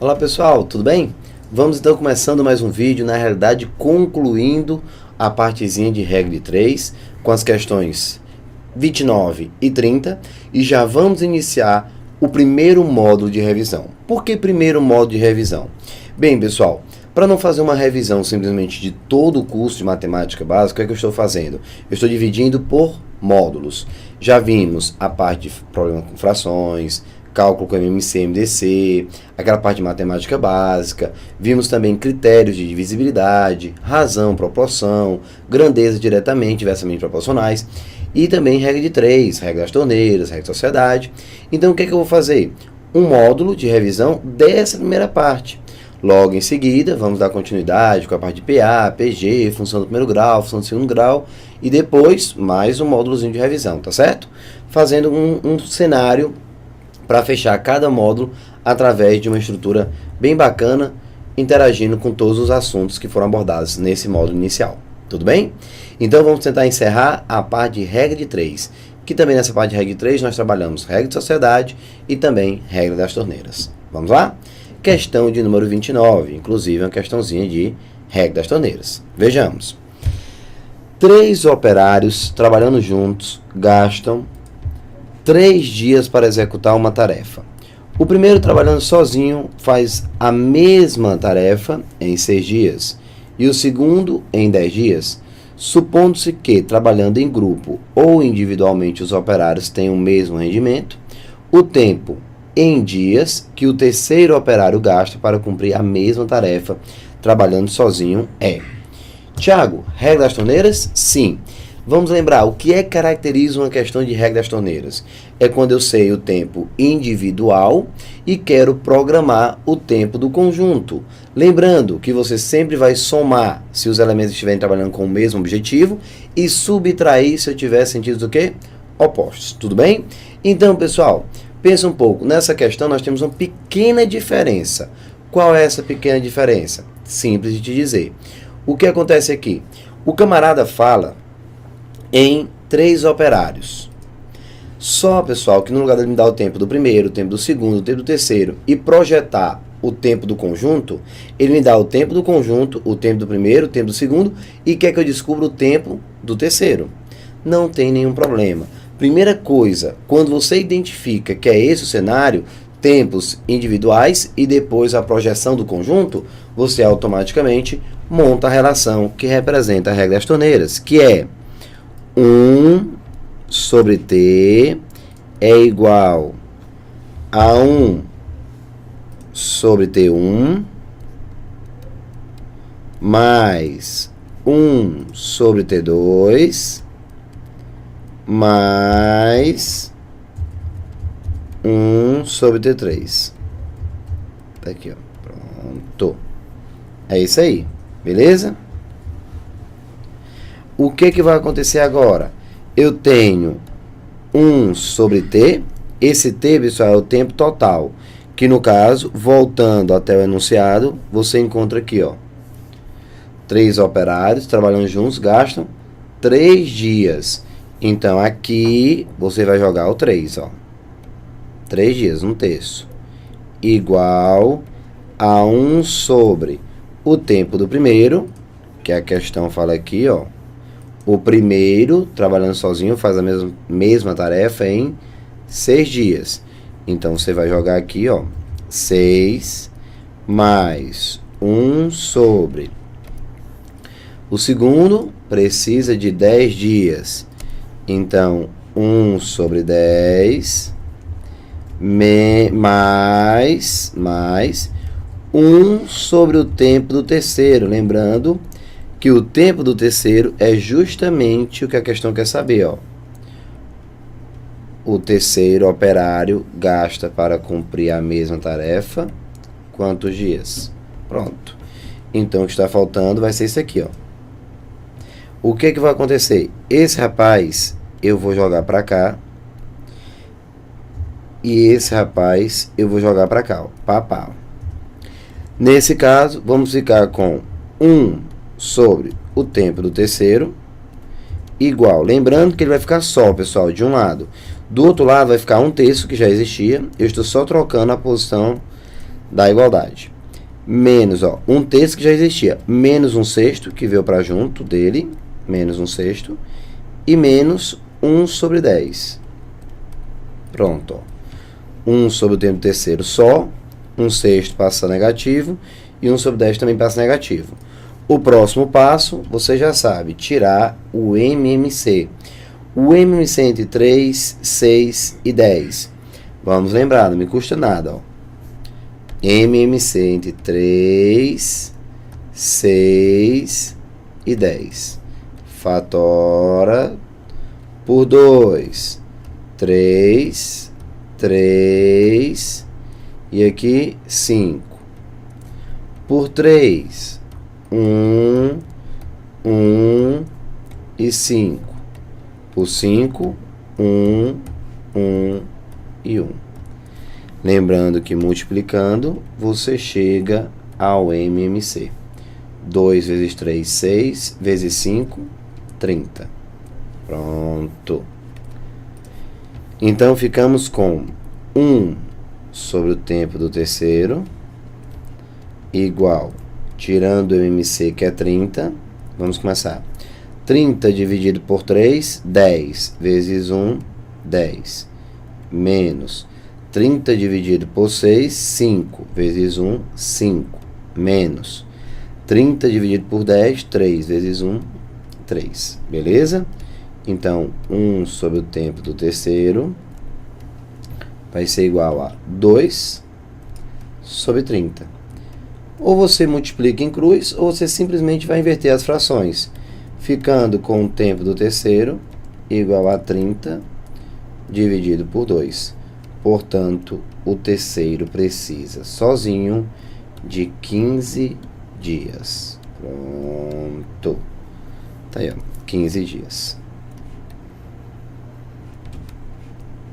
Olá pessoal, tudo bem? Vamos então começando mais um vídeo, na realidade concluindo a partezinha de regra de 3 com as questões 29 e 30 e já vamos iniciar o primeiro módulo de revisão. Por que primeiro módulo de revisão? Bem pessoal, para não fazer uma revisão simplesmente de todo o curso de matemática básica, o que é que eu estou fazendo? Eu estou dividindo por módulos. Já vimos a parte de problema com frações, cálculo com MMC, MDC, aquela parte de matemática básica, vimos também critérios de divisibilidade, razão, proporção, grandeza diretamente, inversamente proporcionais, e também regra de 3, regra das torneiras, regra de sociedade. Então o que é que eu vou fazer? Um módulo de revisão dessa primeira parte. Logo em seguida, vamos dar continuidade com a parte de PA, PG, função do primeiro grau, função do segundo grau, e depois mais um módulozinho de revisão, tá certo? Fazendo um cenário para fechar cada módulo através de uma estrutura bem bacana, interagindo com todos os assuntos que foram abordados nesse módulo inicial. Tudo bem? Então vamos tentar encerrar a parte de regra de 3, que também nessa parte de regra de 3 nós trabalhamos regra de sociedade e também regra das torneiras. Vamos lá? Questão de número 29, inclusive uma questãozinha de regra das torneiras. Vejamos. 3 operários trabalhando juntos gastam 3 dias para executar uma tarefa. O primeiro, trabalhando sozinho, faz a mesma tarefa em 6 dias. E o segundo, em 10 dias. Supondo-se que, trabalhando em grupo ou individualmente, os operários têm o mesmo rendimento, o tempo em dias que o terceiro operário gasta para cumprir a mesma tarefa, trabalhando sozinho, é. Tiago, regra das torneiras? Sim. Vamos lembrar, o que é que caracteriza uma questão de regra das torneiras? É quando eu sei o tempo individual e quero programar o tempo do conjunto. Lembrando que você sempre vai somar se os elementos estiverem trabalhando com o mesmo objetivo e subtrair se eu tiver sentidos o quê? Opostos. Tudo bem? Então, pessoal, pensa um pouco. Nessa questão nós temos uma pequena diferença. Qual é essa pequena diferença? Simples de te dizer. O que acontece aqui? O camarada fala em 3 operários. Só, pessoal, que no lugar de me dar o tempo do primeiro, o tempo do segundo, o tempo do terceiro e projetar o tempo do conjunto, ele me dá o tempo do conjunto, o tempo do primeiro, o tempo do segundo e quer que eu descubra o tempo do terceiro. Não tem nenhum problema. Primeira coisa, quando você identifica que é esse o cenário, tempos individuais e depois a projeção do conjunto, você automaticamente monta a relação que representa a regra das torneiras, que é 1 sobre T é igual a 1 sobre T1 mais 1 sobre T2 mais 1 sobre T3. Tá aqui, ó. Pronto. É isso aí. Beleza? O que vai acontecer agora? Eu tenho 1 sobre T. Esse T, pessoal, é o tempo total. Que no caso, voltando até o enunciado, você encontra aqui, ó. 3 operários trabalhando juntos gastam 3 dias. Então, aqui você vai jogar o 3, ó. 3 dias, um terço. Igual a 1 sobre o tempo do primeiro, que a questão fala aqui, ó. O primeiro, trabalhando sozinho, faz a mesma tarefa em 6 dias. Então, você vai jogar aqui, ó, 6 mais 1 sobre. O segundo precisa de 10 dias. Então, 1 sobre 10 mais 1 sobre o tempo do terceiro. Lembrando que o tempo do terceiro é justamente o que a questão quer saber, ó. O terceiro operário gasta para cumprir a mesma tarefa quantos dias? Pronto. Então, o que está faltando vai ser isso aqui, ó. O que vai acontecer? Esse rapaz eu vou jogar para cá e esse rapaz eu vou jogar para cá, ó. Papá. Nesse caso, vamos ficar com 1 sobre o tempo do terceiro igual. Lembrando que ele vai ficar só, pessoal, de um lado. Do outro lado vai ficar um terço, que já existia. Eu estou só trocando a posição da igualdade. Menos, ó, 1/3 que já existia, menos 1/6 que veio para junto dele, menos 1/6, e menos 1/10. Pronto, ó. 1 sobre o tempo terceiro só, 1/6 passa negativo, e 1/10 também passa negativo. O próximo passo, você já sabe, tirar o MMC. O MMC entre 3, 6 e 10. Vamos lembrar, não me custa nada, ó. MMC entre 3, 6 e 10. Fatora por 2. 3, 3 e aqui 5. Por 3, 1 e 5. Por 5, 1 e 1. Lembrando que multiplicando, você chega ao MMC. 2 vezes 3, 6, vezes 5, 30. Pronto. Então, ficamos com 1 sobre o tempo do terceiro, igual, tirando o MMC, que é 30, vamos começar. 30 dividido por 3, 10, vezes 1, 10, menos 30 dividido por 6, 5, vezes 1, 5, menos 30 dividido por 10, 3, vezes 1, 3, beleza? Então, 1 sobre o tempo do terceiro vai ser igual a 2 sobre 30. Ou você multiplica em cruz, ou você simplesmente vai inverter as frações, ficando com o tempo do terceiro igual a 30 dividido por 2. Portanto, o terceiro precisa sozinho de 15 dias. Pronto. Tá aí, ó, 15 dias.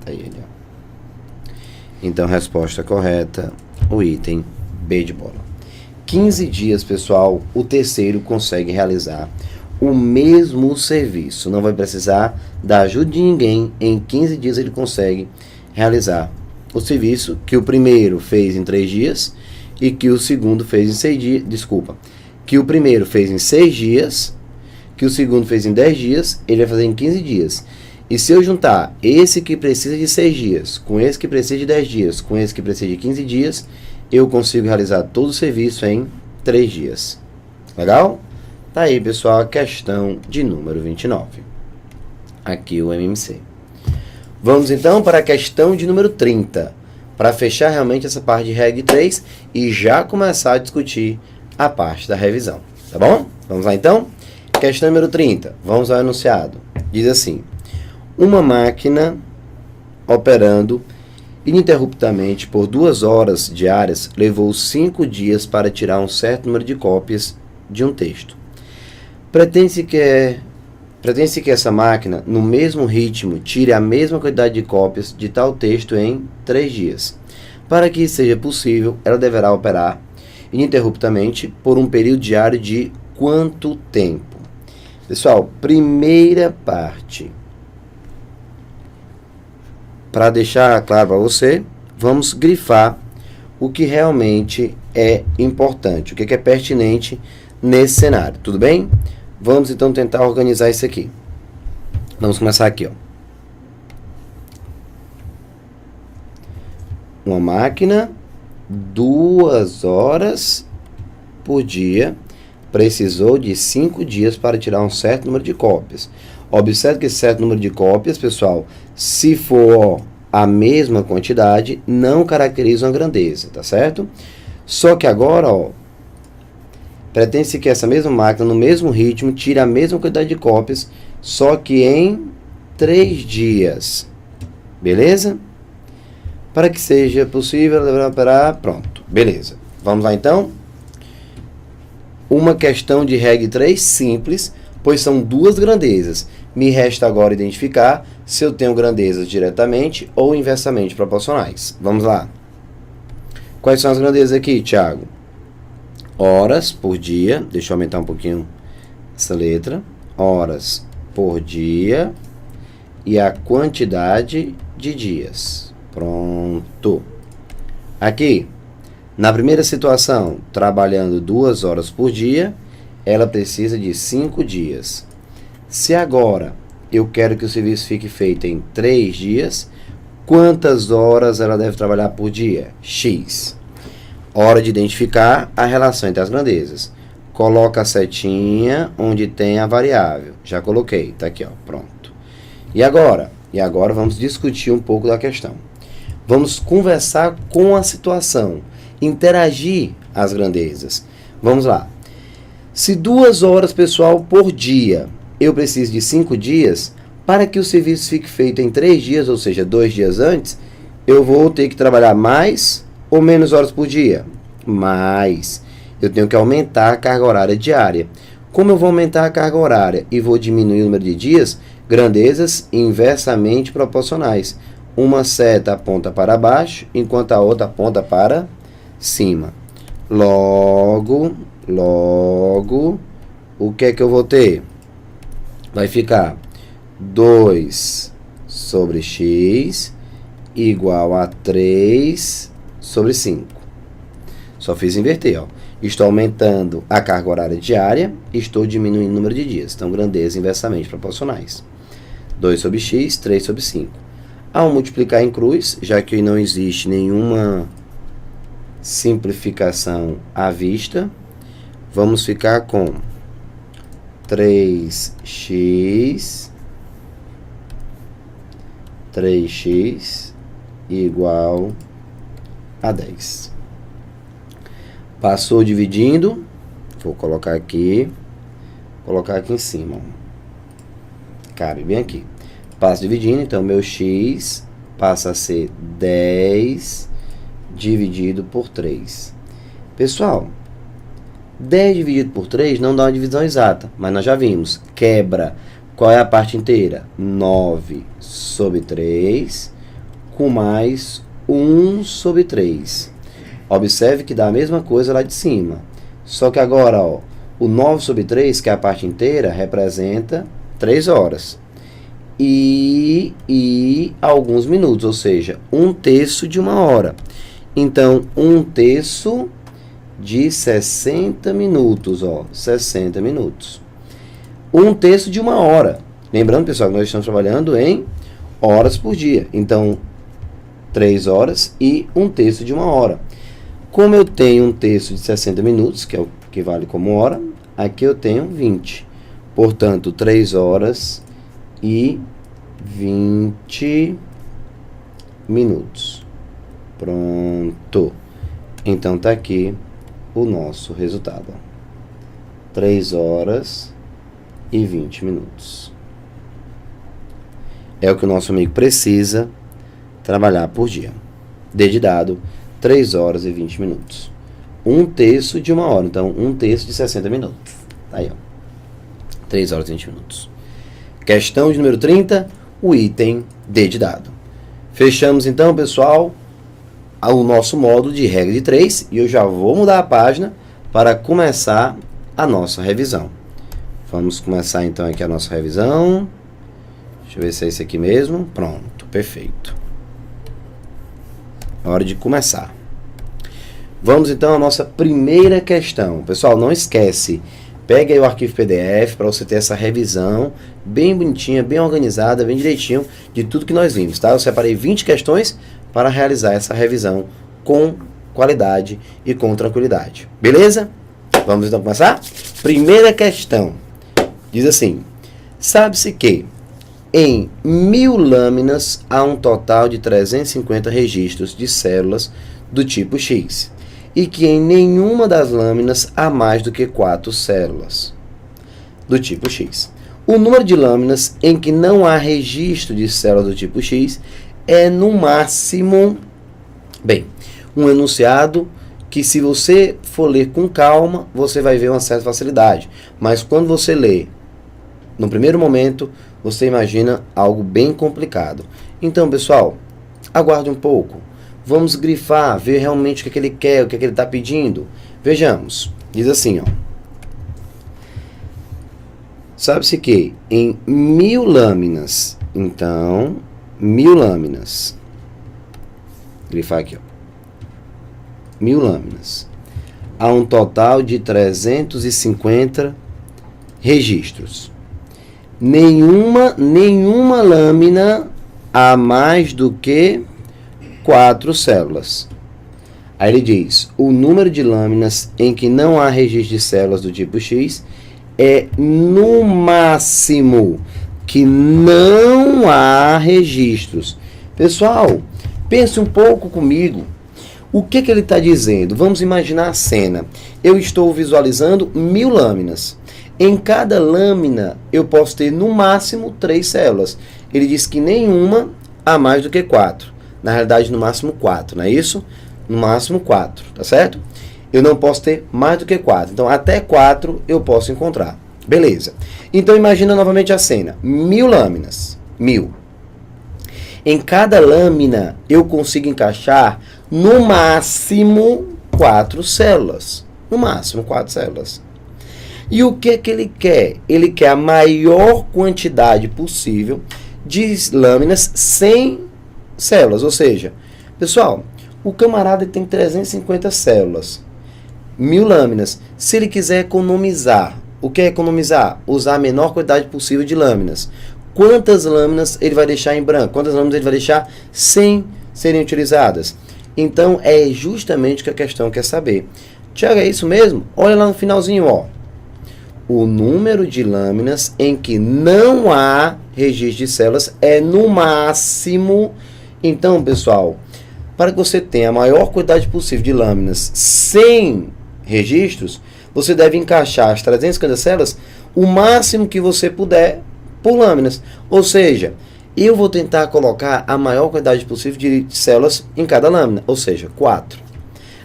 Tá aí ele, ó. Então, resposta correta, o item B de bola. 15 dias, pessoal, o terceiro consegue realizar o mesmo serviço. Não vai precisar da ajuda de ninguém. Em 15 dias ele consegue realizar o serviço que o primeiro fez em 3 dias e que o segundo fez em 6 dias. Desculpa. Que o primeiro fez em 6 dias, que o segundo fez em 10 dias, ele vai fazer em 15 dias. E se eu juntar esse que precisa de 6 dias, com esse que precisa de 10 dias, com esse que precisa de 15 dias, eu consigo realizar todo o serviço em 3 dias. Legal? Tá aí, pessoal, a questão de número 29. Aqui o MMC. Vamos então para a questão de número 30, para fechar realmente essa parte de regra 3 e já começar a discutir a parte da revisão. Tá bom? Vamos lá então? Questão número 30. Vamos ao enunciado. Diz assim: uma máquina operando ininterruptamente por 2 horas diárias levou 5 dias para tirar um certo número de cópias de um texto. Pretende-se que essa máquina, no mesmo ritmo, tire a mesma quantidade de cópias de tal texto em 3 dias. Para que isso seja possível, ela deverá operar ininterruptamente por um período diário de quanto tempo? Pessoal, primeira parte. Para deixar claro para você, vamos grifar o que realmente é importante, o que é pertinente nesse cenário, tudo bem? Vamos então tentar organizar isso aqui. Vamos começar aqui, ó. Uma máquina, 2 horas por dia, precisou de 5 dias para tirar um certo número de cópias. Observe que esse certo número de cópias, pessoal, se for a mesma quantidade, não caracteriza uma grandeza, tá certo? Só que agora, ó, pretende-se que essa mesma máquina, no mesmo ritmo, tire a mesma quantidade de cópias, só que em 3 dias. Beleza? Para que seja possível, ela deverá operar. Pronto, beleza. Vamos lá então? Uma questão de regra 3 simples, pois são 2 grandezas. Me resta agora identificar se eu tenho grandezas diretamente ou inversamente proporcionais. Vamos lá. Quais são as grandezas aqui, Thiago? Horas por dia. Deixa eu aumentar um pouquinho essa letra. Horas por dia e a quantidade de dias. Pronto. Aqui, Na primeira situação, trabalhando 2 horas por dia, ela precisa de 5 dias. Se agora eu quero que o serviço fique feito em 3 dias, quantas horas ela deve trabalhar por dia? X. Hora de identificar a relação entre as grandezas. Coloca a setinha onde tem a variável. Já coloquei, tá aqui, ó, pronto. E agora? Vamos discutir um pouco da questão. Vamos conversar com a situação, interagir as grandezas. Vamos lá. Se 2 horas, pessoal, por dia, eu preciso de 5 dias, para que o serviço fique feito em 3 dias, ou seja, 2 dias antes, eu vou ter que trabalhar mais ou menos horas por dia? Mais. Eu tenho que aumentar a carga horária diária. Como eu vou aumentar a carga horária e vou diminuir o número de dias? Grandezas inversamente proporcionais. Uma seta aponta para baixo, enquanto a outra aponta para cima. Logo, o que é que eu vou ter? Vai ficar 2 sobre x igual a 3 sobre 5. Só fiz inverter, ó. Estou aumentando a carga horária diária, estou diminuindo o número de dias. Então, grandezas inversamente proporcionais. 2 sobre x, 3 sobre 5. Ao multiplicar em cruz, já que não existe nenhuma simplificação à vista, vamos ficar com 3x igual a 10. Passou dividindo, vou colocar aqui em cima. Cabe bem aqui. Passo dividindo, então meu x passa a ser 10 dividido por 3. Pessoal, 10 dividido por 3 não dá uma divisão exata, mas nós já vimos. Quebra. Qual é a parte inteira? 9 sobre 3, com mais 1 sobre 3. Observe que dá a mesma coisa lá de cima. Só que agora, ó, o 9 sobre 3, que é a parte inteira, representa 3 horas. E alguns minutos, ou seja, 1/3 de uma hora. Então, 1/3 de 60 minutos, ó, 60 minutos. 1/3 de uma hora. Lembrando, pessoal, que nós estamos trabalhando em horas por dia. Então, 3 horas e 1/3 de uma hora. Como eu tenho 1/3 de 60 minutos, que é o que vale como hora, aqui eu tenho 20. Portanto, 3 horas e 20 minutos. Pronto. Então, tá aqui o nosso resultado. 3 horas e 20 minutos. É o que o nosso amigo precisa trabalhar por dia. D de dado, 3 horas e 20 minutos. 1/3 de uma hora. Então, 1/3 de 60 minutos. Tá aí, ó. 3 horas e 20 minutos. Questão de número 30, o item D de dado. Fechamos, então, pessoal, o nosso módulo de regra de 3. E eu já vou mudar a página para começar a nossa revisão. Vamos começar, então, aqui a nossa revisão. Deixa eu ver se é esse aqui mesmo. Pronto, perfeito. Hora de começar. Vamos então à nossa primeira questão. Pessoal, não esquece, pegue aí o arquivo PDF para você ter essa revisão bem bonitinha, bem organizada, bem direitinho de tudo que nós vimos, tá? Eu separei 20 questões para realizar essa revisão com qualidade e com tranquilidade. Beleza? Vamos então começar? Primeira questão. Diz assim: sabe-se que em 1000 lâminas há um total de 350 registros de células do tipo X, e que em nenhuma das lâminas há mais do que 4 células do tipo X. O número de lâminas em que não há registro de células do tipo X é no máximo, bem, um enunciado que, se você for ler com calma, você vai ver uma certa facilidade, mas quando você lê no primeiro momento, você imagina algo bem complicado. Então, pessoal, aguarde um pouco. Vamos grifar, ver realmente o que ele quer, o que ele está pedindo. Vejamos. Diz assim, ó. Sabe-se que em 1000 lâminas, então, 1000 lâminas. Grifar aqui, ó. 1000 lâminas. Há um total de 350 registros. Nenhuma lâmina há mais do que 4 células. Aí ele diz, o número de lâminas em que não há registro de células do tipo X é no máximo que não há registros. Pessoal, pense um pouco comigo. O que ele está dizendo? Vamos imaginar a cena. Eu estou visualizando 1000 lâminas. Em cada lâmina eu posso ter no máximo 3 células. Ele diz que nenhuma há mais do que 4. Na realidade, no máximo 4, não é isso? No máximo 4, tá certo? Eu não posso ter mais do que 4. Então, até 4 eu posso encontrar. Beleza. Então, imagina novamente a cena. 1000 lâminas. 1000. Em cada lâmina, eu consigo encaixar no máximo 4 células. No máximo 4 células. E o que ele quer? Ele quer a maior quantidade possível de lâminas sem células. Ou seja, pessoal, o camarada tem 350 células. 1000 lâminas. Se ele quiser economizar, o que é economizar? Usar a menor quantidade possível de lâminas. Quantas lâminas ele vai deixar em branco? Quantas lâminas ele vai deixar sem serem utilizadas? Então, é justamente o que a questão quer saber. Tiago, é isso mesmo? Olha lá no finalzinho, ó. O número de lâminas em que não há registro de células é no máximo. Então, pessoal, para que você tenha a maior quantidade possível de lâminas sem registros, você deve encaixar as 350 células o máximo que você puder por lâminas. Ou seja, eu vou tentar colocar a maior quantidade possível de células em cada lâmina, ou seja, 4.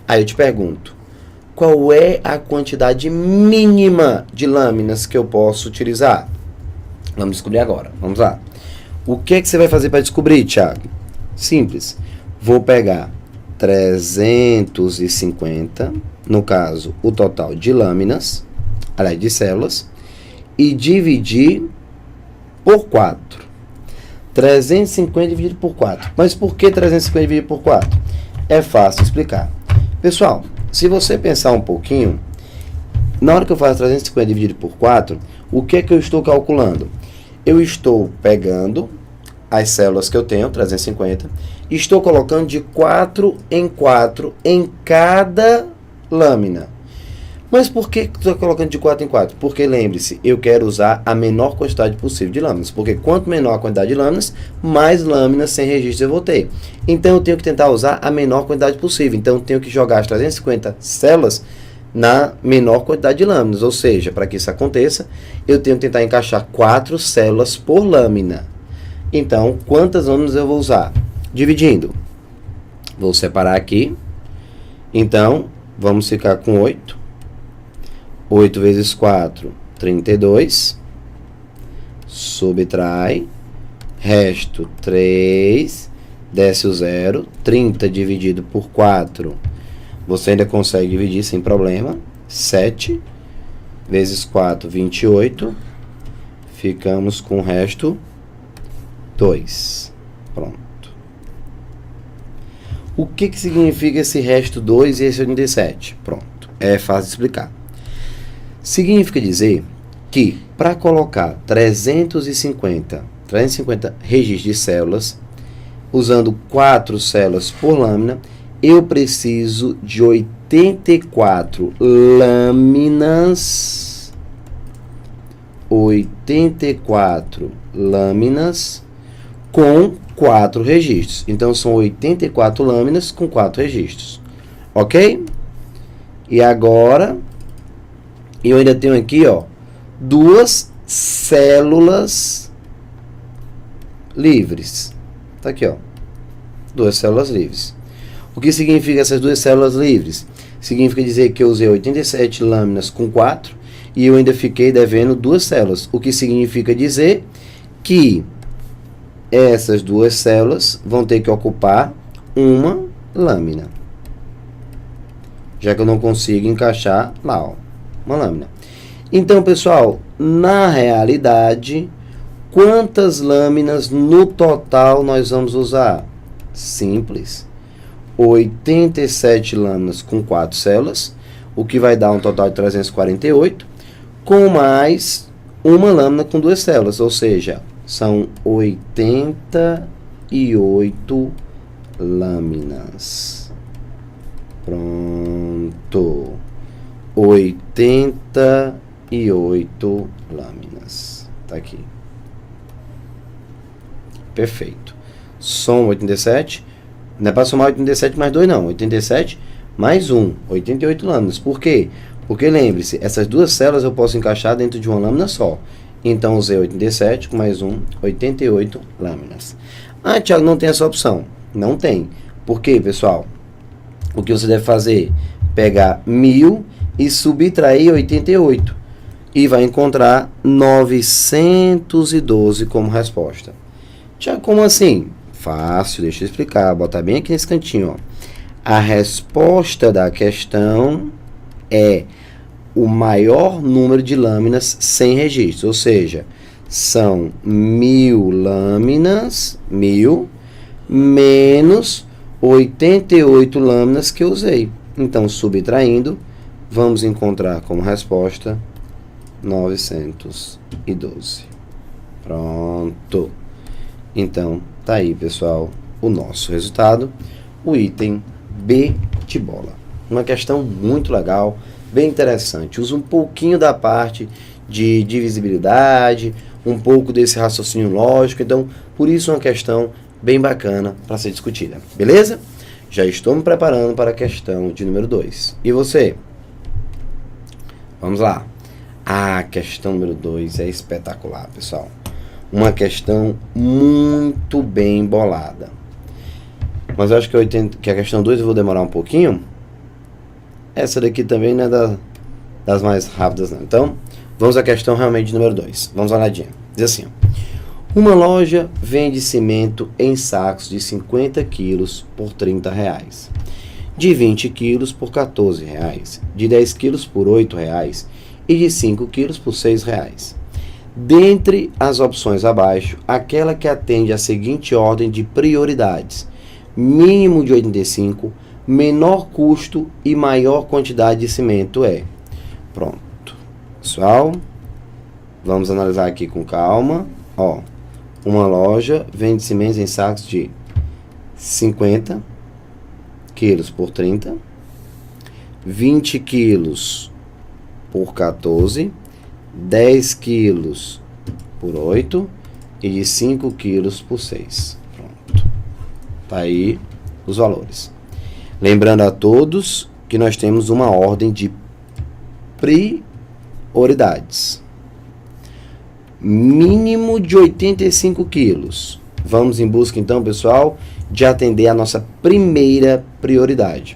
Aí eu te pergunto, qual é a quantidade mínima de lâminas que eu posso utilizar? Vamos descobrir agora. Vamos lá. O que você vai fazer para descobrir, Thiago? Simples. Vou pegar 350, no caso, o total de lâminas, aliás, de células, e dividir por 4. 350 dividido por 4. Mas por que 350 dividido por 4? É fácil explicar. Pessoal, se você pensar um pouquinho, na hora que eu faço 350 dividido por 4, o que é que eu estou calculando? Eu estou pegando as células que eu tenho, 350, e estou colocando de 4 em 4 em cada lâmina. Mas por que estou colocando de 4 em 4? Porque lembre-se, eu quero usar a menor quantidade possível de lâminas. Porque quanto menor a quantidade de lâminas, mais lâminas sem registro eu vou ter. Então eu tenho que tentar usar a menor quantidade possível. Então eu tenho que jogar as 350 células na menor quantidade de lâminas. Ou seja, para que isso aconteça, eu tenho que tentar encaixar 4 células por lâmina. Então, quantas lâminas eu vou usar? Dividindo. Vou separar aqui. Então, vamos ficar com 8. 8 vezes 4, 32. Subtrai. Resto 3. Desce o 0. 30 dividido por 4. Você ainda consegue dividir sem problema. 7 vezes 4, 28. Ficamos com o resto 2. Pronto. O que significa esse resto 2 e esse 87? Pronto. É fácil de explicar. Significa dizer que para colocar 350 registros de células, usando 4 células por lâmina, eu preciso de 84 lâminas. 84 lâminas com 4 registros. Então, são 84 lâminas com 4 registros. Ok? E agora, eu ainda tenho aqui, ó, 2 células livres. Tá aqui, ó. 2 células livres. O que significa essas 2 células livres? Significa dizer que eu usei 87 lâminas com 4 e eu ainda fiquei devendo 2 células. O que significa dizer que essas 2 células vão ter que ocupar uma lâmina. Já que eu não consigo encaixar lá, ó, uma lâmina. Então, pessoal, na realidade, quantas lâminas no total nós vamos usar? Simples. 87 lâminas com 4 células, o que vai dar um total de 348, com mais uma lâmina com 2 células, ou seja, são 88 lâminas. Pronto. 88 lâminas. Tá aqui. Perfeito. Soma 87. Não é para somar 87 mais 2, não. 87 mais 1. 88 lâminas. Por quê? Porque lembre-se, essas duas células eu posso encaixar dentro de uma lâmina só. Então, usei 87 com mais 1, 88 lâminas. Ah, Thiago, não tem essa opção. Não tem. Por quê, pessoal? O que você deve fazer? Pegar 1000 e subtrair 88. E vai encontrar 912 como resposta. Tiago, como assim? Fácil, deixa eu explicar. Botar bem aqui nesse cantinho. Ó. A resposta da questão é o maior número de lâminas sem registro. Ou seja, são 1000 lâminas, 1000, menos 88 lâminas que eu usei. Então, subtraindo, vamos encontrar como resposta 912. Pronto. Então, tá aí, pessoal, o nosso resultado, o item B de bola. Uma questão muito legal, bem interessante. Usa um pouquinho da parte de divisibilidade, um pouco desse raciocínio lógico. Então, por isso, uma questão bem bacana para ser discutida. Beleza? Já estou me preparando para a questão de número 2. E você? Vamos lá. A questão número 2 é espetacular, pessoal. Uma questão muito bem bolada. Mas eu acho que a questão 2 eu vou demorar um pouquinho. Essa daqui também não é das mais rápidas, não. Então, vamos à questão realmente de número 2. Vamos uma olhadinha. Diz assim, ó. Uma loja vende cimento em sacos de 50 quilos por R$30, de 20 quilos por R$14, de 10 quilos por R$8 e de 5 quilos por R$6. Dentre as opções abaixo, aquela que atende à seguinte ordem de prioridades: mínimo de 85, menor custo e maior quantidade de cimento é. Pronto. Pessoal, vamos analisar aqui com calma. Ó. Uma loja vende cimentos em sacos de 50 quilos por 30, 20 quilos por 14, 10 quilos por 8 e de 5 quilos por 6. Pronto. Tá aí os valores. Lembrando a todos que nós temos uma ordem de prioridades. Mínimo de 85 quilos. Vamos em busca, então, pessoal, de atender a nossa primeira prioridade.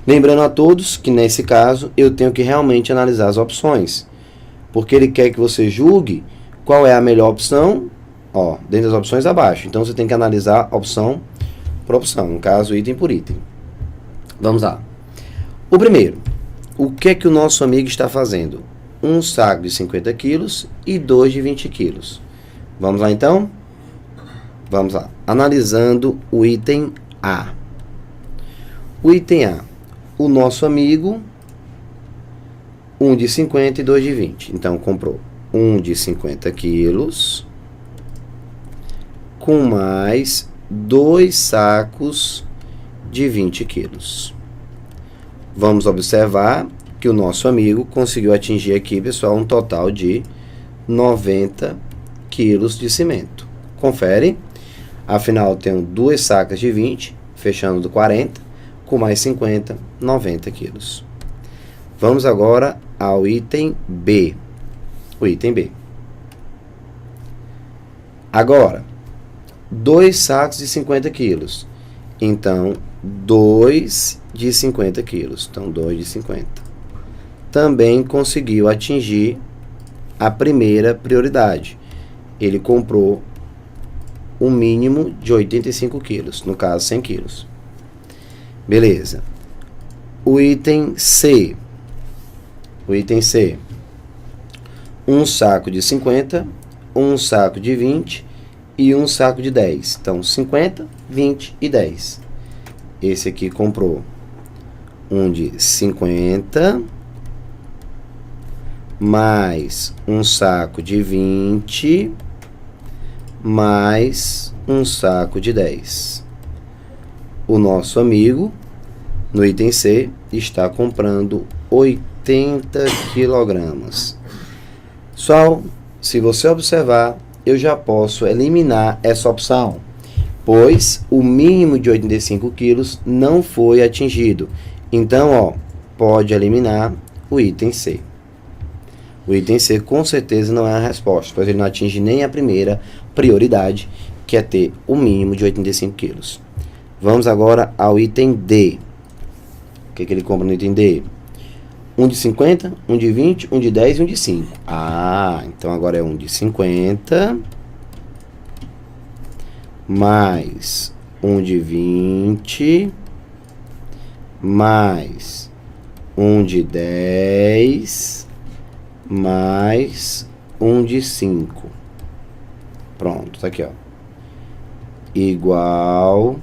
Lembrando a todos que, nesse caso, eu tenho que realmente analisar as opções. Porque ele quer que você julgue qual é a melhor opção, ó, dentro das opções abaixo. Então, você tem que analisar opção por opção, no caso, item por item. Vamos lá. O primeiro, o que é que o nosso amigo está fazendo? Um saco de 50 quilos e 2 de 20 quilos. Vamos lá, então? Vamos lá. Analisando o item A. O item A. O nosso amigo, um de 50 e 2 de 20. Então, comprou um de 50 quilos com mais 2 sacos de 20 quilos. Vamos observar que o nosso amigo conseguiu atingir aqui, pessoal, um total de 90 quilos de cimento. Confere. Afinal, tenho 2 sacas de 20, fechando do 40, com mais 50, 90 quilos. Vamos agora ao item B. O item B. Agora, 2 sacos de 50 quilos. Então, 2 de 50 quilos. Então, 2 de 50. Também conseguiu atingir a primeira prioridade. Ele comprou um mínimo de 85 quilos, no caso 100 quilos. Beleza. O item C. O item C. Um saco de 50, um saco de 20 e um saco de 10. Então, 50, 20 e 10. esse aqui comprou um de 50, mais um saco de 20, mais um saco de 10. O nosso amigo, no item C, está comprando 80 quilogramas. Pessoal, se você observar, eu já posso eliminar essa opção, pois o mínimo de 85 quilos não foi atingido. Então, ó, pode eliminar o item C. O item C com certeza não é a resposta, pois ele não atinge nem a primeira prioridade, que é ter o mínimo de 85 quilos. Vamos agora ao item D. O que ele compra no item D? Um de 50, um de 20, um de 10 e um de 5. Ah, então agora é um de 50, mais um de 20, mais um de 10, mais um de 5. Pronto, tá aqui, ó. Igual.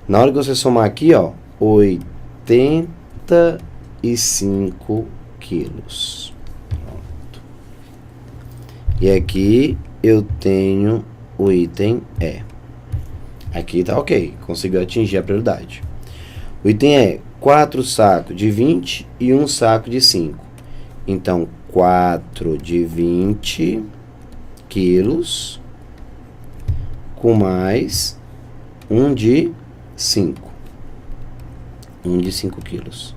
Na hora que você somar aqui, ó, 85 quilos. Pronto. E aqui eu tenho o item E. Aqui tá ok, conseguiu atingir a prioridade. O item E, 4 sacos de 20 e um saco de 5. Então, 4 de 20 quilos com mais um de 5. Um de 5 quilos.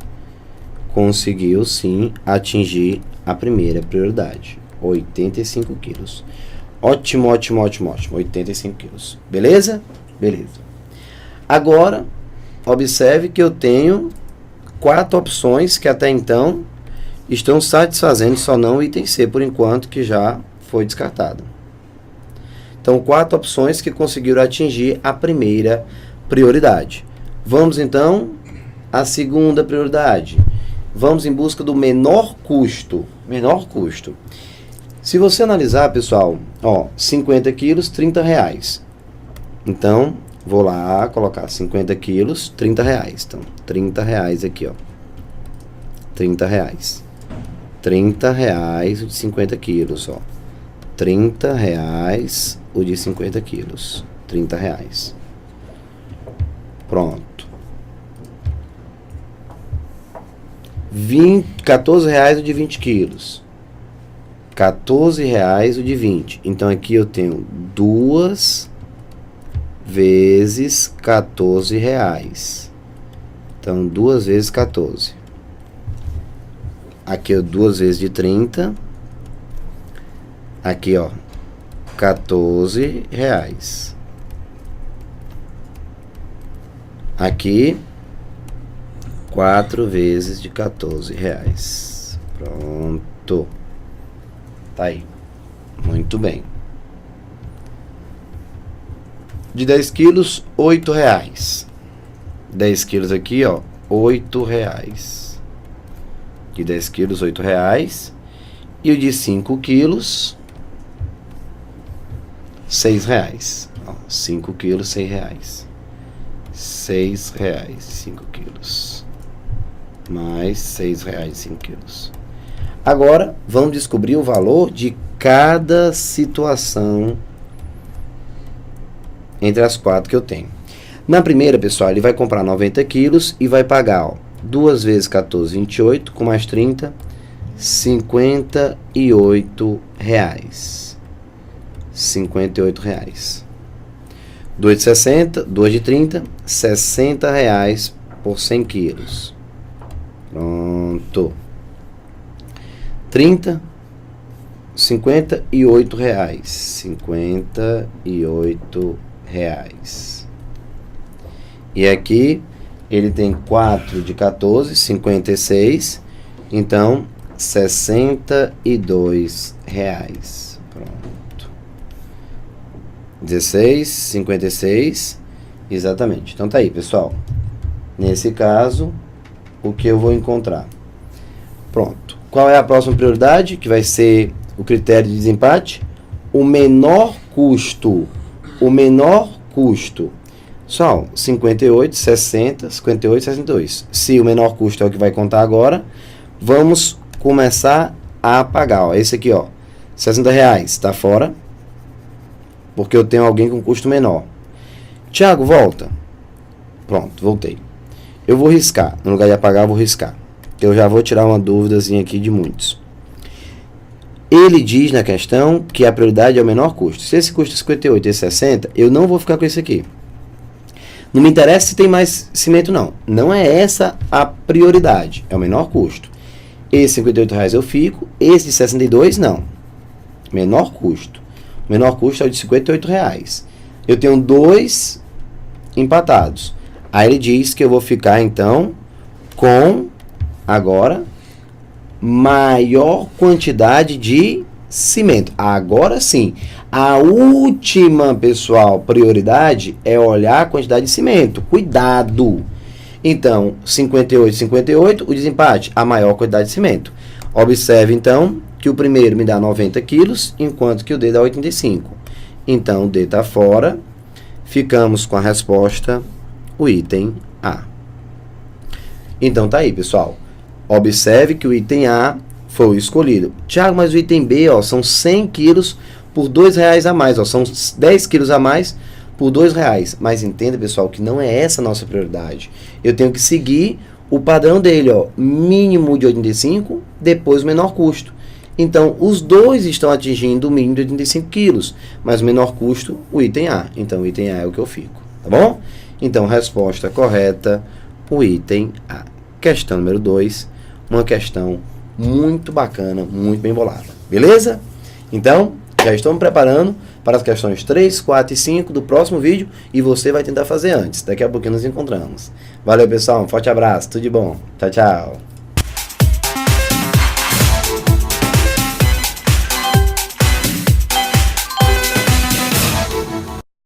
Conseguiu sim atingir a primeira prioridade. 85 quilos. Ótimo, ótimo, ótimo, ótimo. 85 quilos. Beleza? Beleza. Agora, observe que eu tenho 4 opções que até então estão satisfazendo só não o item C, por enquanto, que já foi descartado. Então, 4 opções que conseguiram atingir a primeira prioridade. Vamos, então, à segunda prioridade. Vamos em busca do menor custo. Menor custo. Se você analisar, pessoal, ó, 50 quilos, 30 reais. Então, vou lá colocar 50 quilos, 30 reais. Então, 30 reais aqui, ó. 30 reais. 30 reais o de 50 quilos, ó. 30 reais o de 50 quilos. 30 reais. Pronto. 14 reais o de 20 quilos. 14 reais o de 20. Então, aqui eu tenho 2 vezes 14 reais. Então, 2 vezes 14. Aqui, ó, 2 vezes de 30. Aqui, ó, 14 reais. Aqui, 4 vezes de 14 reais. Pronto. Tá aí. Muito bem. De 10 quilos, 8 reais. 10 quilos aqui, ó, 8 reais. De 10 quilos, 8 reais. E o de 5 quilos, 6 reais. Ó, 5 quilos, 6 reais. 6 reais, 5 quilos. Mais 6 reais, 5 quilos. Agora, vamos descobrir o valor de cada situação entre as 4 que eu tenho. Na primeira, pessoal, ele vai comprar 90 quilos e vai pagar, ó, 2 vezes 14, 28, com mais 30, 58 reais. 58 reais. 2 de 60, 2 de 30, 60 reais por 100 quilos. Pronto. 30, 58 reais. 58 reais. E aqui ele tem 4 de 14, 56. Então, 62 reais. Pronto. 16, 56. Exatamente. Então tá aí, pessoal. Nesse caso, o que eu vou encontrar? Pronto. Qual é a próxima prioridade? Que vai ser o critério de desempate? O menor custo. O menor custo. Pessoal, 58, 60, 58, 62. Se o menor custo é o que vai contar agora, vamos começar a pagar. Ó, esse aqui, ó, R$60, está fora, porque eu tenho alguém com custo menor. Tiago, volta. Pronto, voltei. Eu vou riscar, no lugar de apagar, eu vou riscar. Eu já vou tirar uma dúvidazinha aqui de muitos. Ele diz na questão que a prioridade é o menor custo. Se esse custa 58 e esse 60, eu não vou ficar com esse aqui. Não me interessa se tem mais cimento, não. Não é essa a prioridade. É o menor custo. Esse R$58 eu fico. Esse de 62, não. Menor custo. O menor custo é o de R$58. Eu tenho dois empatados. Aí ele diz que eu vou ficar, então, com, agora, maior quantidade de cimento. Agora sim. A última, pessoal, prioridade é olhar a quantidade de cimento. Cuidado! Então, 58, 58, o desempate, a maior quantidade de cimento. Observe, então, que o primeiro me dá 90 quilos, enquanto que o D dá 85. Então, o D está fora. Ficamos com a resposta, o item A. Então, tá aí, pessoal. Observe que o item A foi o escolhido. Tiago, mas o item B, ó, são 100 quilos por R$2 a mais, ó, são 10 quilos a mais por R$2. Mas entenda, pessoal, que não é essa a nossa prioridade. Eu tenho que seguir o padrão dele, ó, mínimo de 85, depois o menor custo. Então, os dois estão atingindo o mínimo de 85 quilos, mas o menor custo, o item A. Então, o item A é o que eu fico, tá bom? Então, resposta correta, o item A. Questão número 2, uma questão muito bacana, muito bem bolada. Beleza? Então, já estou me preparando para as questões 3, 4 e 5 do próximo vídeo e você vai tentar fazer antes. Daqui a pouquinho nos encontramos. Valeu, pessoal. Um forte abraço. Tudo de bom. Tchau, tchau.